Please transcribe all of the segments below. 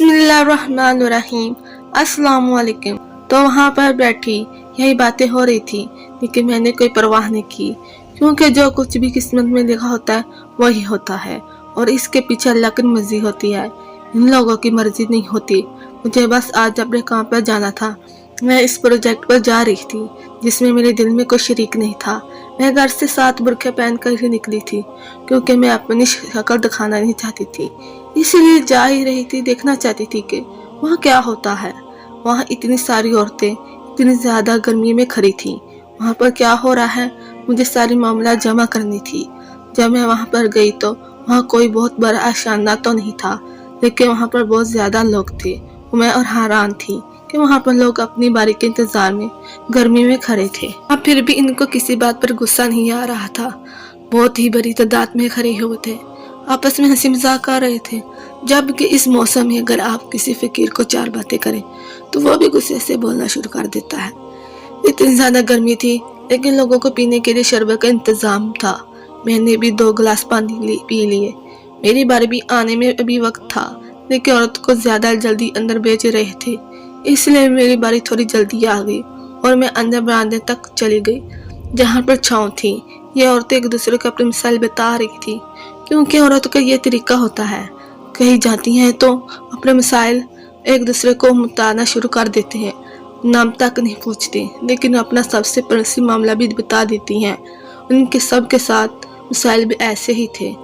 बिस्मिल्लाहिर्रहमानिर्रहीम। अस्सलाम वालेकुम। तो वहाँ पर बैठी यही बातें हो रही थी, लेकिन मैंने कोई परवाह नहीं की, क्योंकि जो कुछ भी किस्मत में लिखा होता है वही होता है और इसके पीछे अल्लाह की मर्जी होती है। इन लोगों की मर्जी नहीं होती। मुझे बस आज अपने काम पर जाना था। मैं इस प्रोजेक्ट पर जा रही थी जिसमें मेरे दिल में कोई शरीक नहीं था। मैं घर से 7 बुरखे पहन कर ही निकली थी, क्योंकि मैं अपनी शक्ल दिखाना नहीं चाहती थी। इसीलिए जा ही रही थी, देखना चाहती थी कि वहाँ क्या होता है। वहाँ इतनी सारी औरतें इतनी ज्यादा गर्मी में खड़ी थी। वहाँ पर क्या हो रहा है, मुझे सारी मामला जमा करनी थी। जब मैं वहाँ पर गई तो वहाँ कोई बहुत बड़ा शानदार तो नहीं था, लेकिन वहाँ पर बहुत ज्यादा लोग थे। मैं और हैरान थी कि वहाँ पर लोग अपनी बारी के इंतजार में गर्मी में खड़े थे। अब फिर भी इनको किसी बात पर गुस्सा नहीं आ रहा था। बहुत ही बड़ी तादाद में खड़े हुए थे, आपस में हंसी मजाक कर रहे थे। जबकि इस मौसम में अगर आप किसी फकीर को 4 बातें करें तो वो भी गुस्से से बोलना शुरू कर देता है। इतनी ज्यादा गर्मी थी, लेकिन लोगों को पीने के लिए शरबत का इंतजाम था। मैंने भी 2 गिलास पानी पी लिए। मेरी बारी भी आने में अभी वक्त था, लेकिन औरत को ज्यादा जल्दी अंदर भेज रहे थे, इसलिए मेरी बारी थोड़ी जल्दी आ गई और मैं अंदर बरामदे तक चली गई, जहाँ पर छाँव थी। ये औरतें एक दूसरे को अपनी मिसाल बता रही थी, क्योंकि औरतों का ये तरीका होता है, कहीं जाती हैं तो अपने मिसाइल एक दूसरे को बताना शुरू कर देते हैं। नाम तक नहीं पूछती, लेकिन अपना सबसे पर्सनल मामला भी बता देती हैं। उनके सब के साथ मिसाइल भी ऐसे ही थे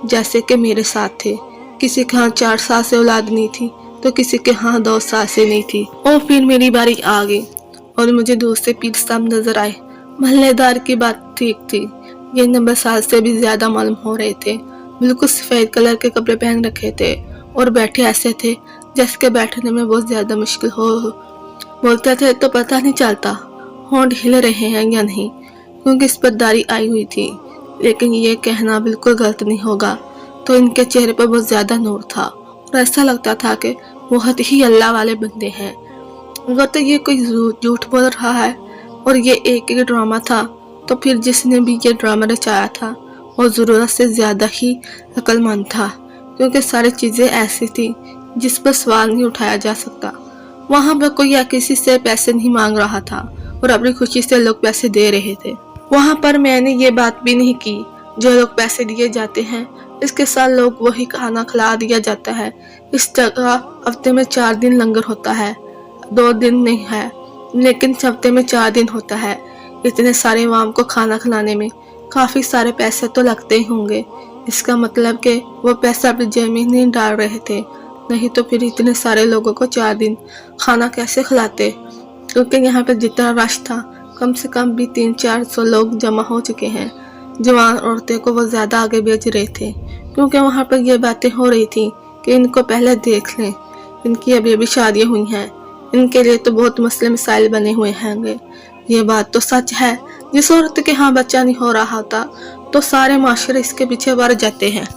जैसे कि मेरे साथ थे। किसी के यहाँ 4 साल से औलाद नहीं थी तो किसी के यहाँ 2 साल से नहीं थी। और फिर मेरी बारी आ गई और मुझे दूर से पीर साहब नजर आए। महल्लेदार की बात ठीक थी, ये 90 साल से भी ज्यादा मालूम हो रहे थे। बिल्कुल सफेद कलर के कपड़े पहन रखे थे और बैठे ऐसे थे जैसे के बैठने में बहुत ज्यादा मुश्किल हो। बोलते थे तो पता नहीं चलता होंठ हिल रहे हैं या नहीं, क्योंकि इस पर दाढ़ी आई हुई थी। लेकिन ये कहना बिल्कुल गलत नहीं होगा, तो इनके चेहरे पर बहुत ज्यादा नूर था और ऐसा लगता था कि बहुत ही अल्लाह वाले बंदे हैं। अगर तो ये कोई झूठ बोल रहा है और ये एक ड्रामा था, तो फिर जिसने भी ये ड्रामा रचाया था वो जरूरत से ज्यादा ही अक्लमंद था, क्योंकि सारी चीजें ऐसी थी जिस पर सवाल नहीं उठाया जा सकता। वहाँ पर कोई या किसी से पैसे नहीं मांग रहा था और अपनी खुशी से लोग पैसे दे रहे थे। वहाँ पर मैंने ये बात भी नहीं की, जो लोग पैसे दिए जाते हैं इसके साथ लोग वही खाना खिला दिया जाता है। इस जगह हफ्ते में 4 दिन लंगर होता है, 2 दिन नहीं है, लेकिन हफ्ते में 4 दिन होता है। इतने सारे अवाम को खाना खिलाने में काफी सारे पैसे तो लगते ही होंगे। इसका मतलब कि वो पैसा अपनी जेब में नहीं डाल रहे थे, नहीं तो फिर इतने सारे लोगों को 4 दिन खाना कैसे खिलाते। क्योंकि यहाँ पर जितना रश था, कम से कम भी 300-400 लोग जमा हो चुके हैं। जवान औरतें को वो ज्यादा आगे भेज रहे थे, क्योंकि वहाँ पर ये बातें हो रही थी कि इनको पहले देख लें, इनकी अभी अभी शादियां हुई हैं, इनके लिए तो बहुत मसले मिसाइल बने हुए हैं। ये बात तो सच है, जिस औरत के यहाँ बच्चा नहीं हो रहा होता तो सारे माशरे इसके पीछे पड़ जाते हैं,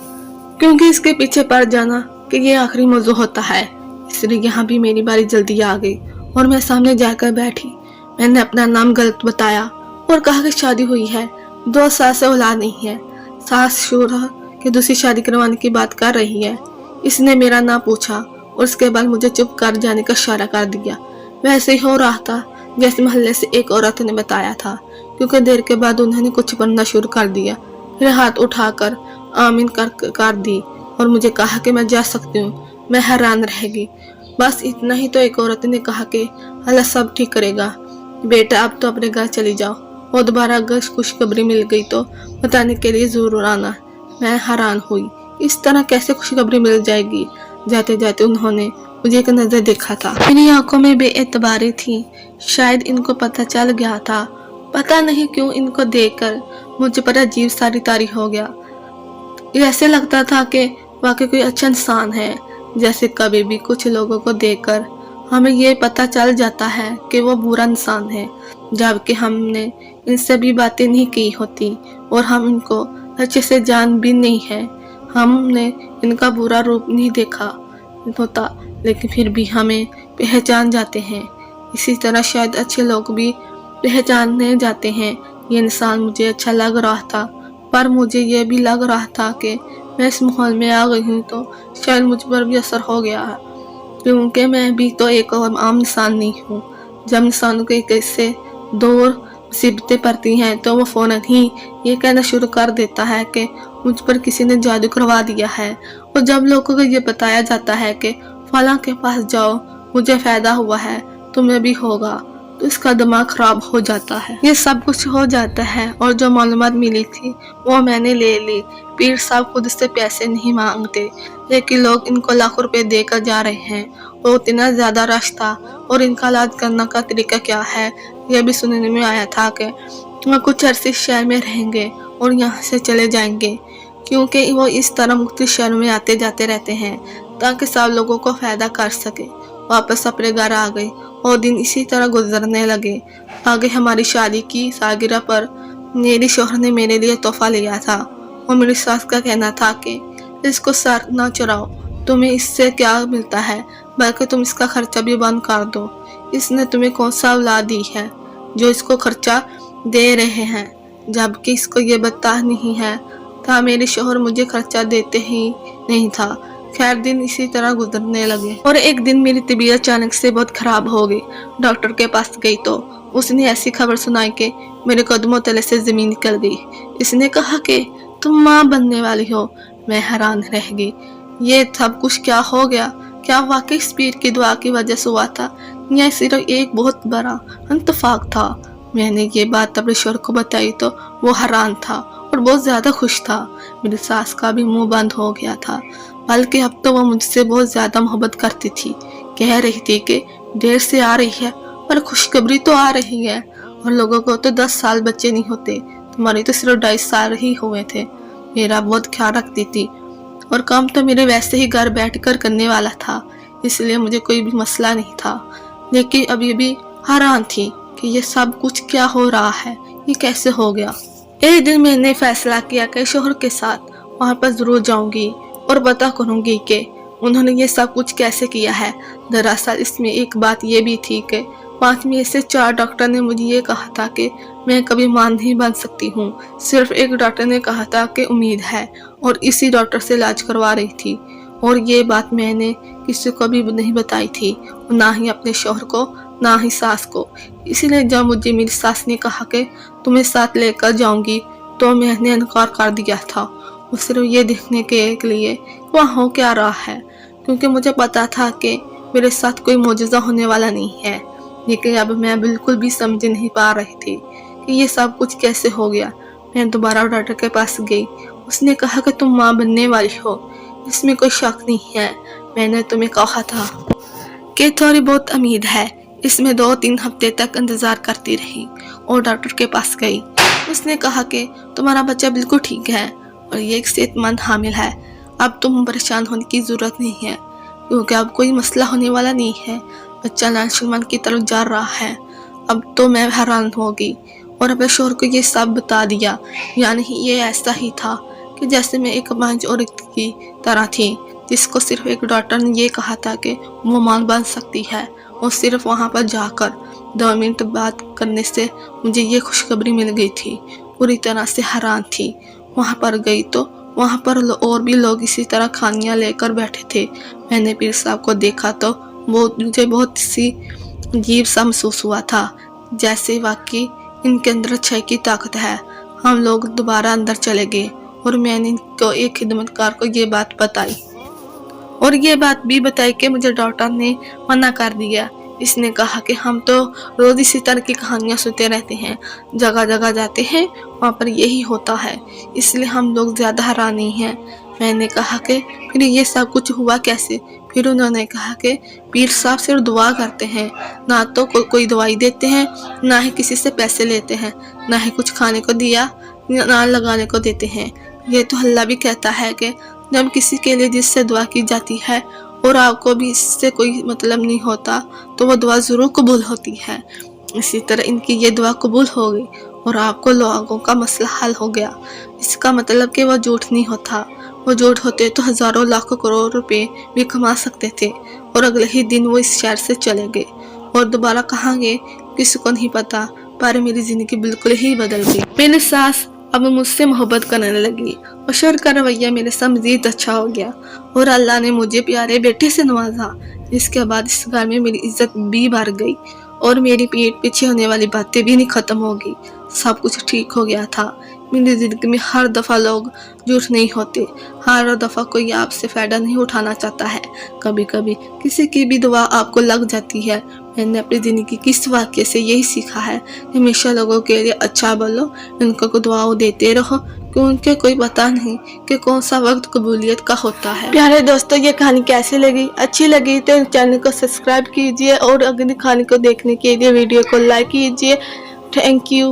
क्योंकि इसके पीछे पड़ जाना कि ये आखिरी मौजू होता है। इसलिए यहाँ भी मेरी बारी जल्दी आ गई और मैं सामने जाकर बैठी। मैंने अपना नाम गलत बताया और कहा कि शादी हुई है, 2 साल से औलाद नहीं है। सास शोहर की दूसरी शादी करवाने की बात कर रही है। इसने मेरा नाम पूछा और उसके बाद मुझे चुप कर जाने का इशारा कर दिया। वैसे ही हो रहा था जैसे मोहल्ले से एक औरत ने बताया था, क्योंकि देर के बाद उन्होंने कुछ बनना शुरू कर दिया। फिर हाथ उठाकर आमीन कर दी और मुझे कहा कि मैं जा सकती हूँ। मैं हैरान रह गई। बस इतना ही तो एक औरत ने कहा कि अल्लाह सब ठीक करेगा बेटा, अब तो अपने घर चली जाओ और दोबारा अगर खुशखबरी मिल गई तो बताने के लिए जरूर आना। मैं हैरान हुई, इस तरह कैसे खुशखबरी मिल जाएगी। जाते जाते उन्होंने मुझे एक नजर देखा था। मेरी आंखों में बेएतबारी थी, शायद इनको पता चल गया था। पता नहीं क्यों इनको देखकर मुझे पर अजीब सारी तारी हो गया। ऐसे लगता था कि वाकई कोई अच्छा इंसान है। जैसे कभी भी कुछ लोगों को देखकर हमें ये पता चल जाता है कि वो बुरा इंसान है, जबकि हमने इनसे भी बातें नहीं की होती और हम इनको अच्छे से जान भी नहीं है। हमने इनका बुरा रूप नहीं देखा होता, लेकिन फिर भी हमें पहचान जाते हैं। इसी तरह शायद अच्छे लोग भी पहचानने जाते हैं। ये इंसान मुझे अच्छा लग रहा था, पर मुझे ये भी लग रहा था कि मैं इस माहौल में आ गई हूँ तो शायद मुझ पर भी असर हो गया है। क्योंकि मैं भी तो एक और आम इंसान नहीं हूँ। जब इंसानों के कैसे दो मुसीबतें पड़ती हैं तो वो फौरन ही ये कहना शुरू कर देता है कि मुझ पर किसी ने जादू करवा दिया है। और जब लोगों को ये बताया जाता है कि फलां के पास जाओ, मुझे फायदा हुआ है, तुम्हें भी होगा, तो इसका दिमाग खराब हो जाता है। ये सब कुछ हो जाता है और जो मालूमात मिली थी वो मैंने ले ली। पीर साहब खुद से पैसे नहीं मांगते, लेकिन लोग इनको लाखों रुपए देकर जा रहे हैं। वो इतना ज्यादा रश था और इनका इलाज करने का तरीका क्या है यह भी सुनने में आया था कि वो कुछ अरसे शहर में रहेंगे और यहाँ से चले जाएंगे, क्योंकि वो इस तरह मुख्तलिफ शहरों में आते जाते रहते हैं ताकि सब लोगों को फायदा कर सके। वापस अपने घर आ गए और दिन इसी तरह गुजरने लगे। आगे हमारी शादी की सालगिरह पर मेरे शौहर ने मेरे लिए तोहफा लिया था और मेरी सास का कहना था कि इसको सर ना चुराओ, तुम्हें इससे क्या मिलता है, बल्कि तुम इसका खर्चा भी बंद कर दो। इसने तुम्हें कौन सा औलाद दी है जो इसको खर्चा दे रहे हैं, जबकि इसको ये पता नहीं है था मेरे शौहर मुझे खर्चा देते ही नहीं था। खैर दिन इसी तरह गुजरने लगे और एक दिन मेरी तबीयत अचानक से बहुत खराब हो गई। डॉक्टर के पास गई तो उसने ऐसी खबर सुनाई कि मेरे कदमों तले से जमीन निकल गई। इसने कहा कि तुम माँ बनने वाली हो। मैं हैरान रह गई, ये सब कुछ क्या हो गया? क्या वाकई इस पीर की दुआ की वजह से हुआ था या सिर्फ एक बहुत बड़ा इत्तेफाक था? मैंने ये बात अपने शौहर को बताई तो वो हैरान था और बहुत ज्यादा खुश था। मेरी सास का भी मुंह बंद हो गया था, बल्कि अब तो वो मुझसे बहुत ज्यादा मोहब्बत करती थी। कह रही थी कि देर से आ रही है पर खुशखबरी तो आ रही है, और लोगों को तो 10 साल बच्चे नहीं होते, तुम्हारी तो सिर्फ 2.5 साल ही हुए थे। मेरा बहुत ख्याल रखती थी और काम तो मेरे वैसे ही घर बैठकर करने वाला था, इसलिए मुझे कोई भी मसला नहीं था। लेकिन अभी भी हैरान थी कि ये सब कुछ क्या हो रहा है, ये कैसे हो गया। एक दिन मैंने फैसला किया कि शौहर के साथ वहां पर जरूर जाऊंगी और पता करूंगी कि उन्होंने ये सब कुछ कैसे किया है। दरअसल इसमें एक बात ये भी थी कि 5 में से 4 डॉक्टर ने मुझे ये कहा था कि मैं कभी मां नहीं बन सकती हूँ। सिर्फ एक डॉक्टर ने कहा था कि उम्मीद है, और इसी डॉक्टर से इलाज करवा रही थी। और ये बात मैंने किसी को भी नहीं बताई थी, ना ही अपने शौहर को, ना ही सास को। इसलिए जब मुझे मेरी सास ने कहा कि तुम्हें साथ लेकर जाऊंगी तो मैंने इनकार कर दिया था, वो सिर्फ ये देखने के लिए वहाँ हो क्या रहा है, क्योंकि मुझे पता था कि मेरे साथ कोई मौजूदा होने वाला नहीं है। लेकिन अब मैं बिल्कुल भी समझ नहीं पा रही थी कि ये सब कुछ कैसे हो गया। मैं दोबारा डॉक्टर के पास गई। उसने कहा कि तुम माँ बनने वाली हो, इसमें कोई शक नहीं है। मैंने तुम्हें कहा था कि थोड़ी बहुत उम्मीद है। इसमें 2-3 हफ्ते तक इंतजार करती रही और डॉक्टर के पास गई। उसने कहा कि तुम्हारा बच्चा बिल्कुल ठीक है और ये एक सेहतमंद हामिल है। अब तुम परेशान होने की जरूरत नहीं है, क्योंकि अब कोई मसला होने वाला नहीं है। बच्चा नाशुमान की तरफ जा रहा है। अब तो मैं हैरान हो गई और अपने शौहर को ये सब बता दिया। यानी ये ऐसा ही था कि जैसे मैं एक मंच औरत की तरह थी, जिसको सिर्फ एक डॉक्टर ने ये कहा था कि वो मां बन सकती है, और सिर्फ वहाँ पर जाकर 2 मिनट बात करने से मुझे ये खुशखबरी मिल गई थी। पूरी तरह से हैरान थी। वहाँ पर गई तो वहाँ पर और भी लोग इसी तरह खानियाँ लेकर बैठे थे। मैंने पीर साहब को देखा तो मुझे बहुत सी अजीब सा महसूस हुआ था, जैसे वाकई इनके अंदर अच्छाई की ताकत है। हम लोग दोबारा अंदर चले गए और मैंने इनको एक खिदमतकार को ये बात बताई, और ये बात भी बताई कि मुझे डॉक्टर ने मना कर दिया। इसने कहा कि हम तो रोज इसी तरह की कहानियां सुनते रहते हैं, जगह जगह जाते हैं, वहाँ पर यही होता है, इसलिए हम लोग ज्यादा हैरान नहीं हैं। मैंने कहा कि फिर ये सब कुछ हुआ कैसे? फिर उन्होंने कहा कि पीर साहब सिर्फ दुआ करते हैं, ना तो कोई दवाई देते हैं, ना ही किसी से पैसे लेते हैं, ना ही कुछ खाने को दिया, ना लगाने को देते हैं। ये तो अल्लाह भी कहता है कि जब किसी के लिए जिससे दुआ की जाती है और आपको भी इससे कोई मतलब नहीं होता तो वो दुआ जरूर कबूल होती है। इसी तरह इनकी ये दुआ कबूल हो गई और आपको लोगों का मसला हल हो गया। इसका मतलब कि वो झूठ नहीं होता। वो झूठ होते तो हजारों लाखों करोड़ रुपए भी कमा सकते थे, और अगले ही दिन वो इस शहर से चले गए और दोबारा कहाँ गए किसी को नहीं पता। पर मेरी जिंदगी बिल्कुल ही बदल गई। मेरी सास अब मुझसे मोहब्बत करने लगी और शौहर का रवैया मेरे साथ मजीद अच्छा हो गया, और अल्लाह ने मुझे प्यारे बेटे से नवाजा। جس کے بعد اس گھر میں میری عزت بھی بڑھ گئی اور میری پیٹ پیچھے ہونے والی باتیں بھی نہیں ختم ہو گئی. سب کچھ ٹھیک ہو گیا تھا. میری زندگی میں ہر دفعہ لوگ جھوٹ نہیں ہوتے، ہر دفعہ کوئی آپ سے فائدہ نہیں اٹھانا چاہتا ہے. کبھی کبھی کسی کی بھی دعا آپ کو لگ جاتی ہے. میں نے اپنی زندگی کی اس واقعے سے یہی سیکھا ہے، ہمیشہ لوگوں کے لیے اچھا بولو، ان کو دعاؤں دیتے رہو، کیونکہ کوئی پتا نہیں کہ کون سا وقت قبولیت کا ہوتا ہے. پیارے دوستو، یہ کہانی کیسی لگی؟ اچھی لگی تو چینل کو سبسکرائب کیجئے اور اگلی کہانی کو دیکھنے کے لیے ویڈیو کو لائک کیجئے. Thank you.